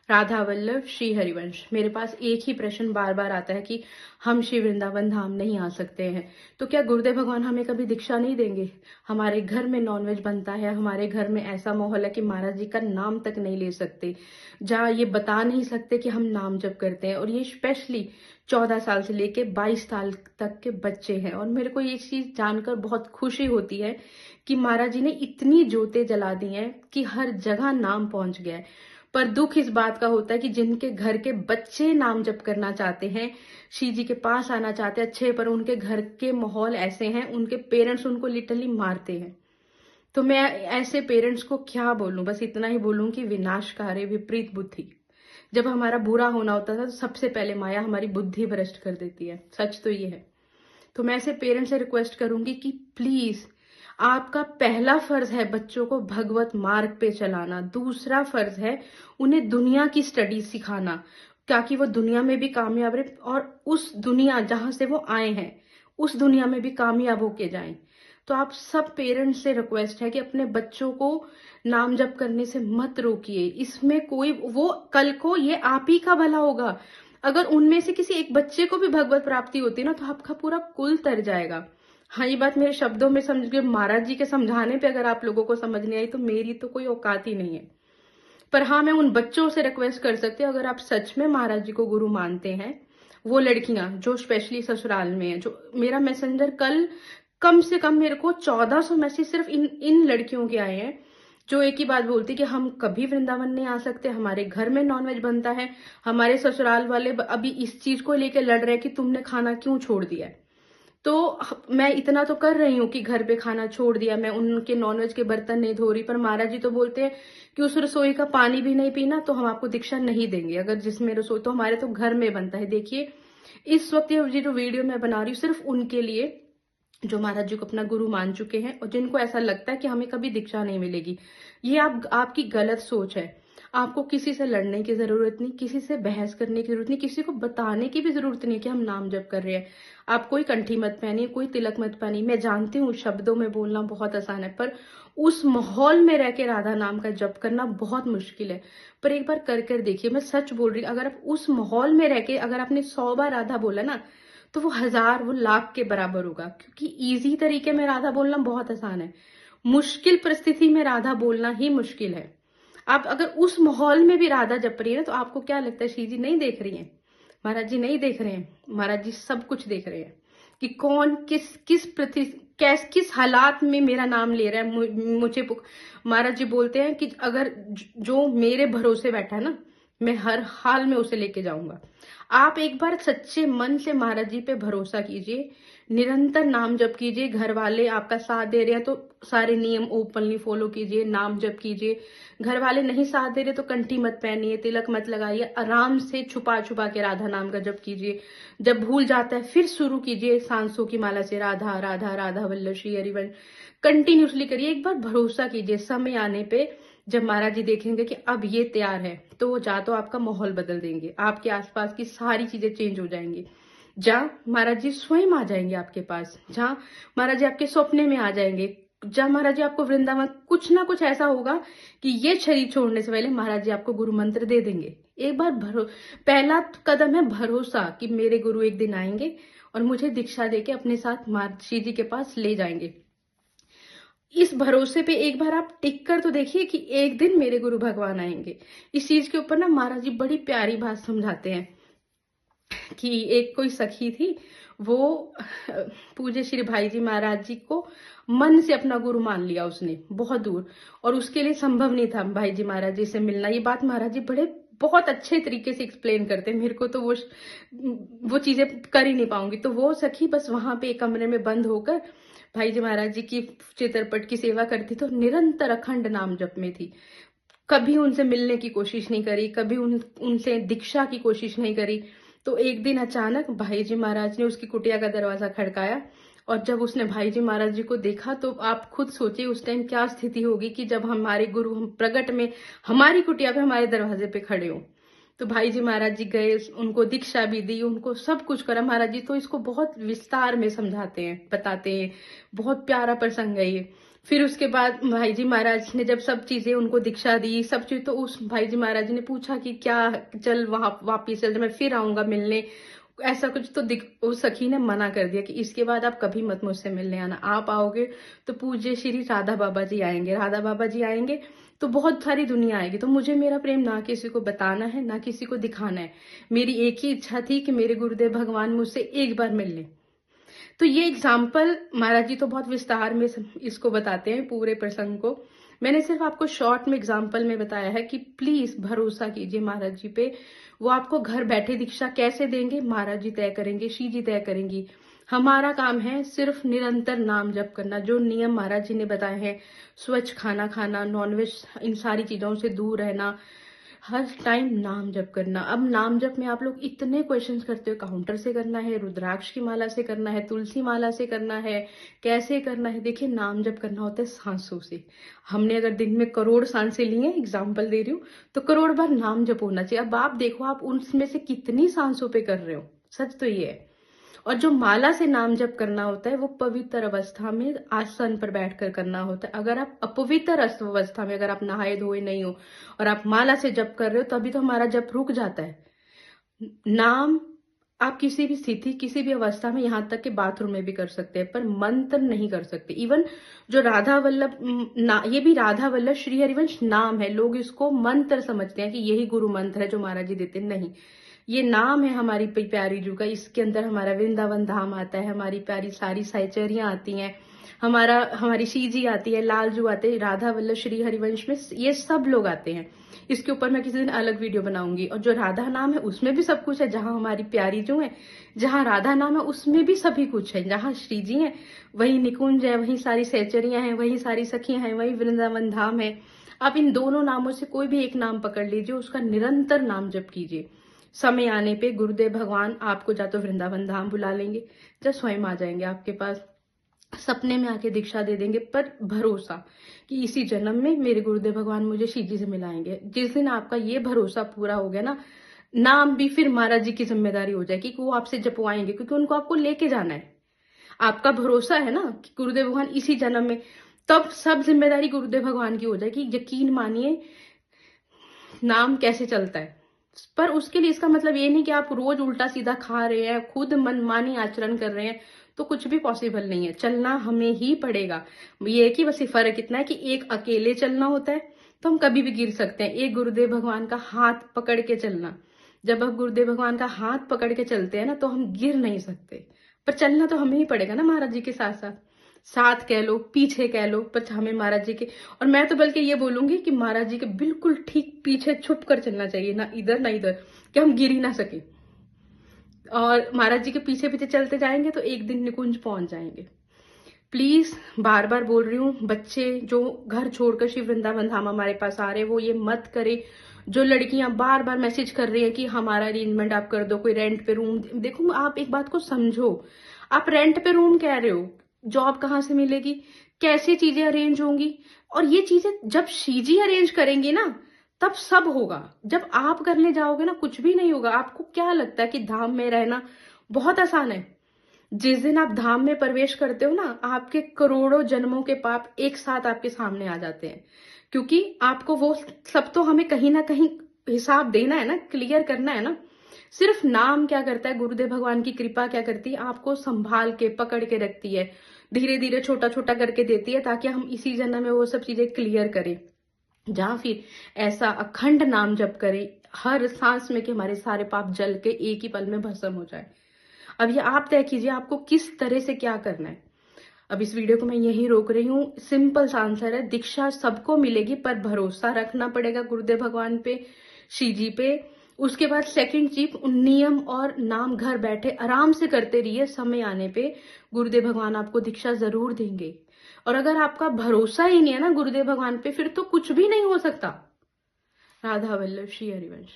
राधा वल्लभ श्री हरिवंश। मेरे पास एक ही प्रश्न बार बार आता है कि हम श्री वृंदावन धाम नहीं आ सकते हैं, तो क्या गुरुदेव भगवान हमें कभी दीक्षा नहीं देंगे? हमारे घर में नॉनवेज बनता है, हमारे घर में ऐसा माहौल है कि महाराज जी का नाम तक नहीं ले सकते, जहाँ ये बता नहीं सकते कि हम नाम जप करते हैं। और ये स्पेशली 14 साल से लेके 22 साल तक के बच्चे हैं। और मेरे को ये चीज जानकर बहुत खुशी होती है कि महाराज जी ने इतनी ज्योतें जला दी हैं कि हर जगह नाम पहुंच गया है। पर दुख इस बात का होता है कि जिनके घर के बच्चे नाम जप करना चाहते हैं, श्री जी के पास आना चाहते हैं अच्छे, पर उनके घर के माहौल ऐसे हैं, उनके पेरेंट्स उनको लिटरली मारते हैं। तो मैं ऐसे पेरेंट्स को क्या बोलूं, बस इतना ही बोलूं कि विनाशकारी विपरीत बुद्धि। जब हमारा बुरा होना होता था तो सबसे पहले माया हमारी बुद्धि भ्रष्ट कर देती है, सच तो ये है। तो मैं ऐसे पेरेंट्स से रिक्वेस्ट करूंगी कि प्लीज, आपका पहला फर्ज है बच्चों को भगवत मार्ग पे चलाना, दूसरा फर्ज है उन्हें दुनिया की स्टडी सिखाना, ताकि वो दुनिया में भी कामयाब रहे और उस दुनिया जहां से वो आए हैं उस दुनिया में भी कामयाब होके जाएं। तो आप सब पेरेंट्स से रिक्वेस्ट है कि अपने बच्चों को नाम जप करने से मत रोकिए। इसमें कोई, वो कल को ये आप ही का भला होगा। अगर उनमें से किसी एक बच्चे को भी भगवत प्राप्ति होती है ना, तो आपका पूरा कुल तर जाएगा। हाँ, ये बात मेरे शब्दों में समझ के, महाराज जी के समझाने पे अगर आप लोगों को समझ नहीं आई तो मेरी तो कोई औकात ही नहीं है। पर हाँ, मैं उन बच्चों से रिक्वेस्ट कर सकती हूँ, अगर आप सच में महाराज जी को गुरु मानते हैं, वो लड़कियां जो स्पेशली ससुराल में है, जो मेरा मैसेंजर कल कम से कम मेरे को 1400 मैसेज सिर्फ इन लड़कियों के आए हैं, जो एक ही बात बोलती कि हम कभी वृंदावन नहीं आ सकते, हमारे घर में नॉनवेज बनता है, हमारे ससुराल वाले अभी इस चीज को लेके लड़ रहे हैं कि तुमने खाना क्यों छोड़ दिया है। तो मैं इतना तो कर रही हूँ कि घर पे खाना छोड़ दिया, मैं उनके नॉनवेज के बर्तन नहीं धो रही, पर महाराज जी तो बोलते हैं कि उस रसोई का पानी भी नहीं पीना तो हम आपको दीक्षा नहीं देंगे। अगर जिसमें रसोई, तो हमारे तो घर में बनता है। देखिए, इस वक्त ये जो वीडियो मैं बना रही हूँ सिर्फ उनके लिए जो महाराज जी को अपना गुरु मान चुके हैं और जिनको ऐसा लगता है कि हमें कभी दीक्षा नहीं मिलेगी। ये आपकी गलत सोच है। आपको किसी से लड़ने की जरूरत नहीं, किसी से बहस करने की जरूरत नहीं, किसी को बताने की भी जरूरत नहीं कि हम नाम जप कर रहे हैं। आप कोई कंठी मत पहनिए, कोई तिलक मत पहनिए। मैं जानती हूँ शब्दों में बोलना बहुत आसान है, पर उस माहौल में रह के राधा नाम का जप करना बहुत मुश्किल है। पर एक बार कर कर देखिए, मैं सच बोल रही हूँ। अगर आप उस माहौल में रह के, अगर आपने 100 बार राधा बोला ना, तो वो 1000, वो लाख के बराबर होगा। क्योंकि इजी तरीके में राधा बोलना बहुत आसान है, मुश्किल परिस्थिति में राधा बोलना ही मुश्किल है। आप अगर उस माहौल में भी राधा जप रही है ना, तो आपको क्या लगता है श्री जी नहीं देख रही हैं? महाराज जी नहीं देख रहे हैं? महाराज जी सब कुछ देख रहे हैं कि कौन किस हालात में मेरा नाम ले रहा है। महाराज जी बोलते हैं कि अगर जो मेरे भरोसे बैठा है ना, मैं हर हाल में उसे लेके जाऊंगा। आप एक बार सच्चे मन से महाराज जी पे भरोसा कीजिए, निरंतर नाम जप कीजिए। घर वाले आपका साथ दे रहे हैं तो सारे नियम ओपनली फॉलो कीजिए, नाम जप कीजिए। घर वाले नहीं साथ दे रहे तो कंठी मत पहनिए, तिलक मत लगाइए, आराम से छुपा छुपा के राधा नाम का जप कीजिए। जब भूल जाता है फिर शुरू कीजिए सांसों की माला से, राधा राधा राधा वल्लभ श्री हरिवंश कंटिन्यूसली करिए। एक बार भरोसा कीजिए, समय आने पे जब महाराज जी देखेंगे कि अब ये तैयार है, तो वो जा तो आपका माहौल बदल देंगे, आपके आसपास की सारी चीजें चेंज हो जाएंगी। जहाँ महाराज जी स्वयं आ जाएंगे आपके पास, जहाँ महाराज जी आपके सपने में आ जाएंगे, जहाँ महाराज जी आपको वृंदावन, कुछ ना कुछ ऐसा होगा कि ये शरीर छोड़ने से पहले महाराज जी आपको गुरु मंत्र दे देंगे। एक बार पहला कदम है भरोसा कि मेरे गुरु एक दिन आएंगे और मुझे दीक्षा देके अपने साथ श्री जी के पास ले जाएंगे। इस भरोसे पे एक बार आप टिक कर तो देखिए कि एक दिन मेरे गुरु भगवान आएंगे। इस चीज के ऊपर ना महाराज जी बड़ी प्यारी बात समझाते हैं कि एक कोई सखी थी, वो पूज्य श्री भाई जी महाराज जी को मन से अपना गुरु मान लिया उसने बहुत दूर, और उसके लिए संभव नहीं था भाई जी महाराज जी से मिलना। ये बात महाराज जी बहुत अच्छे तरीके से एक्सप्लेन करते हैं, मेरे को तो वो चीजें कर ही नहीं पाऊंगी। तो वो सखी बस वहां पे एक कमरे में बंद होकर भाई जी महाराज जी की चित्रपट की सेवा करती, तो निरंतर अखंड नाम जप में थी। कभी उनसे मिलने की कोशिश नहीं करी, कभी उनसे दीक्षा की कोशिश नहीं करी। तो एक दिन अचानक भाई जी महाराज ने उसकी कुटिया का दरवाजा खड़काया, और जब उसने भाई जी महाराज जी को देखा तो आप खुद सोचिए उस टाइम क्या स्थिति होगी कि जब हमारे गुरु हम प्रगट में हमारी कुटिया पे, हमारे दरवाजे पे खड़े हो। तो भाई जी महाराज जी गए, उनको दीक्षा भी दी, उनको सब कुछ करा। महाराज जी तो इसको बहुत विस्तार में समझाते हैं, बताते हैं, बहुत प्यारा प्रसंग है ये। फिर उसके बाद भाई जी महाराज ने जब सब चीजें उनको दीक्षा दी, सब चीज, तो उस भाई जी महाराज ने पूछा कि क्या, चल वहां वापिस चल, मैं फिर आऊंगा मिलने, ऐसा कुछ। तो उस सखी ने मना कर दिया कि इसके बाद आप कभी मत मुझसे मिलने आना, आप आओगे तो पूज्य श्री राधा बाबा जी आएंगे, राधा बाबा जी आएंगे तो बहुत सारी दुनिया आएगी, तो मुझे मेरा प्रेम ना किसी को बताना है ना किसी को दिखाना है। मेरी एक ही इच्छा थी कि मेरे गुरुदेव भगवान मुझसे एक बार मिल लें। तो ये एग्जाम्पल महाराज जी तो बहुत विस्तार में इसको बताते हैं पूरे प्रसंग को। मैंने सिर्फ आपको शॉर्ट में एग्जाम्पल में बताया है कि प्लीज भरोसा कीजिए महाराज जी पे। वो आपको घर बैठे दीक्षा कैसे देंगे, महाराज जी तय करेंगे, श्री जी तय करेंगी। हमारा काम है सिर्फ निरंतर नाम जप करना, जो नियम महाराज जी ने बताए हैं, स्वच्छ खाना खाना, नॉनवेज, इन सारी चीजों से दूर रहना, हर टाइम नाम जप करना। अब नाम जप में आप लोग इतने क्वेश्चंस करते हो, काउंटर से करना है, रुद्राक्ष की माला से करना है, तुलसी माला से करना है, कैसे करना है। देखिए नाम जप करना होता है सांसों से। हमने अगर दिन में करोड़ सांसें ली हैं, एग्जाम्पल दे रही हूँ, तो करोड़ बार नाम जप होना चाहिए। अब आप देखो आप उनमें से कितनी सांसों पे कर रहे हो, सच तो ये है। और जो माला से नाम जप करना होता है वो पवित्र अवस्था में आसन पर बैठकर करना होता है। अगर आप अपवित्र अवस्था में, अगर आप नहाए धोए नहीं हो और आप माला से जप कर रहे हो, तभी तो हमारा जप रुक जाता है। नाम आप किसी भी स्थिति, किसी भी अवस्था में, यहाँ तक कि बाथरूम में भी कर सकते हैं, पर मंत्र नहीं कर सकते। इवन जो राधा वल्लभ ये भी राधा वल्लभ श्री हरिवंश नाम है, लोग इसको मंत्र समझते हैं कि यही गुरु मंत्र है जो महाराज जी देते। नहीं, ये नाम है हमारी प्यारी जू का। इसके अंदर हमारा वृंदावन धाम आता है, हमारी प्यारी सारी साइचरियां आती हैं, हमारी सीजी आती है, लालजू आते हैं, राधा वल्लभ श्री हरिवंश में ये सब लोग आते हैं। इसके ऊपर मैं किसी दिन अलग वीडियो बनाऊंगी। और जो राधा नाम है उसमें भी सब कुछ है, जहां हमारी प्यारी जो है, जहां राधा नाम है उसमें भी सभी कुछ है। जहां श्री जी है वही निकुंज है, वही सारी सहचरियां हैं, वही सारी सखियां हैं, वही वृंदावन धाम है। आप इन दोनों नामों से कोई भी एक नाम पकड़ लीजिए, उसका निरंतर नाम जप कीजिए। समय आने पे गुरुदेव भगवान आपको या तो वृंदावन धाम बुला लेंगे, या स्वयं आ जाएंगे आपके पास, सपने में आके दीक्षा दे देंगे। पर भरोसा कि इसी जन्म में मेरे गुरुदेव भगवान मुझे श्री जी से मिलाएंगे। जिस दिन आपका ये भरोसा पूरा हो गया ना, नाम भी फिर महाराज जी की जिम्मेदारी हो जाएगी कि वो आपसे जपवाएंगे, क्योंकि उनको आपको लेके जाना है। आपका भरोसा है ना कि गुरुदेव भगवान इसी जन्म में, तब सब जिम्मेदारी गुरुदेव भगवान की हो जाएगी। यकीन मानिए नाम कैसे चलता है। पर उसके लिए इसका मतलब ये नहीं कि आप रोज उल्टा सीधा खा रहे हैं, खुद मनमानी आचरण कर रहे हैं, तो कुछ भी पॉसिबल नहीं है। चलना हमें ही पड़ेगा। ये कि बस फर्क इतना है कि एक अकेले चलना होता है तो हम कभी भी गिर सकते हैं, एक गुरुदेव भगवान का हाथ पकड़ के चलना। जब आप गुरुदेव भगवान का हाथ पकड़ के चलते हैं ना, तो हम गिर नहीं सकते। पर चलना तो हमें ही पड़ेगा ना महाराज जी के साथ साथ। साथ कह लो, पीछे कह लो, पर हमें महाराज जी के, और मैं तो बल्कि ये बोलूंगी कि महाराज जी के बिल्कुल ठीक पीछे छुप कर चलना चाहिए, ना इधर ना इधर, कि हम गिर ही ना सके। और महाराज जी के पीछे पीछे चलते जाएंगे तो एक दिन निकुंज पहुंच जाएंगे। प्लीज बार बार बोल रही हूँ, बच्चे जो घर छोड़कर श्री वृंदावन धाम हमारे पास आ रहे हैं वो ये मत करे। जो लड़कियां बार बार मैसेज कर रही है कि हमारा अरेंजमेंट आप कर दो, कोई रेंट पे रूम, देखो आप एक बात को समझो, आप रेंट पे रूम कह रहे हो, जॉब कहाँ से मिलेगी, कैसी चीजें अरेंज होंगी। और ये चीजें जब शीजी अरेंज करेंगी ना तब सब होगा। जब आप करने जाओगे ना कुछ भी नहीं होगा। आपको क्या लगता है कि धाम में रहना बहुत आसान है? जिस दिन आप धाम में प्रवेश करते हो ना, आपके करोड़ों जन्मों के पाप एक साथ आपके सामने आ जाते हैं। क्योंकि आपको वो सब तो हमें कहीं ना कहीं हिसाब देना है ना, क्लियर करना है ना। सिर्फ नाम क्या करता है, गुरुदेव भगवान की कृपा क्या करती है, आपको संभाल के पकड़ के रखती है, धीरे धीरे छोटा छोटा करके देती है, ताकि हम इसी जन्म में वो सब चीजें क्लियर करें। जहां फिर ऐसा अखंड नाम जप करें हर सांस में कि हमारे सारे पाप जल के एक ही पल में भस्म हो जाए। अब ये आप तय कीजिए आपको किस तरह से क्या करना है। अब इस वीडियो को मैं यहीं रोक रही हूँ। सिंपल सा आंसर है, दीक्षा सबको मिलेगी, पर भरोसा रखना पड़ेगा गुरुदेव भगवान पे, श्री जी पे। उसके बाद सेकंड चीज, नियम और नाम घर बैठे आराम से करते रहिए। समय आने पे गुरुदेव भगवान आपको दीक्षा जरूर देंगे। और अगर आपका भरोसा ही नहीं है ना गुरुदेव भगवान पे, फिर तो कुछ भी नहीं हो सकता। राधा वल्लभ श्री हरिवंश।